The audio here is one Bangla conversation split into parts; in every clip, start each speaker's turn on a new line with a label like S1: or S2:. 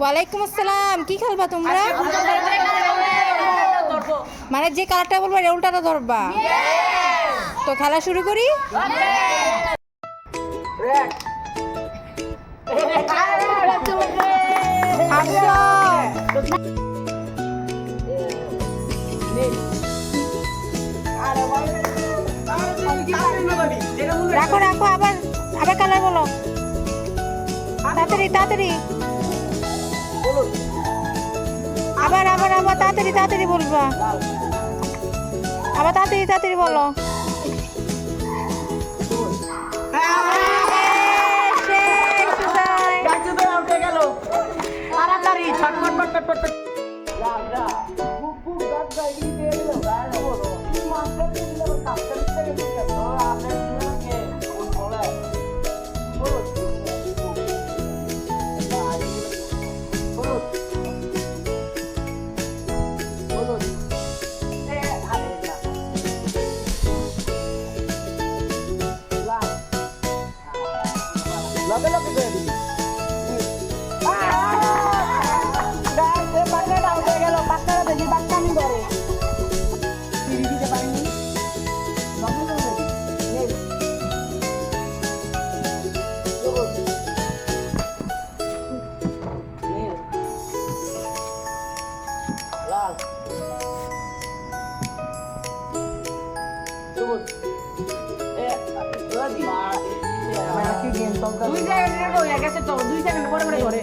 S1: ওয়ালাইকুম আসসালাম। কি খেলবা তোমরা? মানে যে কালারটা বলবো এটা উল্টাটা ধরবা। তো খেলা শুরু করি। রাখো রাখো, আবার আবার কালার বলো। তাড়াতাড়ি তাড়াতাড়ি, আবার আবার আবার তাড়াতাড়ি তাড়াতাড়ি বলবা, আবার তাড়াতাড়ি তাড়াতাড়ি বলো।
S2: লগে লগে করে দিবি। বাচ্চাটা উঠে গেল, বাচ্চারা দেখি বাচ্চামি করে দিতে পারিনি। দুই সেকেন্ড হয়ে গেছে তো, 2 সেকেন্ড পরে পরে ধরে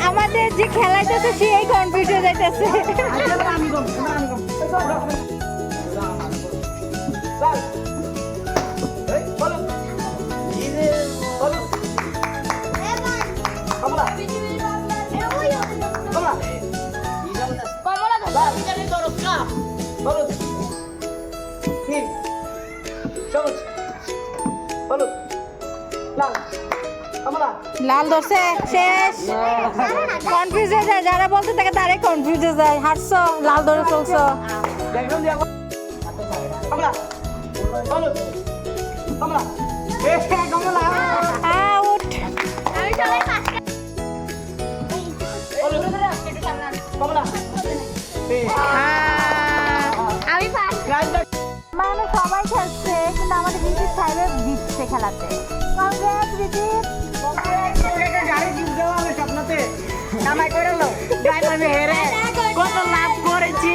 S2: আমাদের যে খেলাইতেছে সেই কনফিউজ হয়ে যাইতেছে। লাল ধরছে, শেষ। কনফিউজ হয়ে যায়, যারা বলতে থাকে তারাই কনফিউজ হয়ে যায়। হাঁটছো, লাল ধরে চলছো। আউট। মানে সবাই খেলছে, কিন্তু আমাদের বিদ্যুৎ সাহেব দিচ্ছে খেলাতে। কত লাভ করেছি।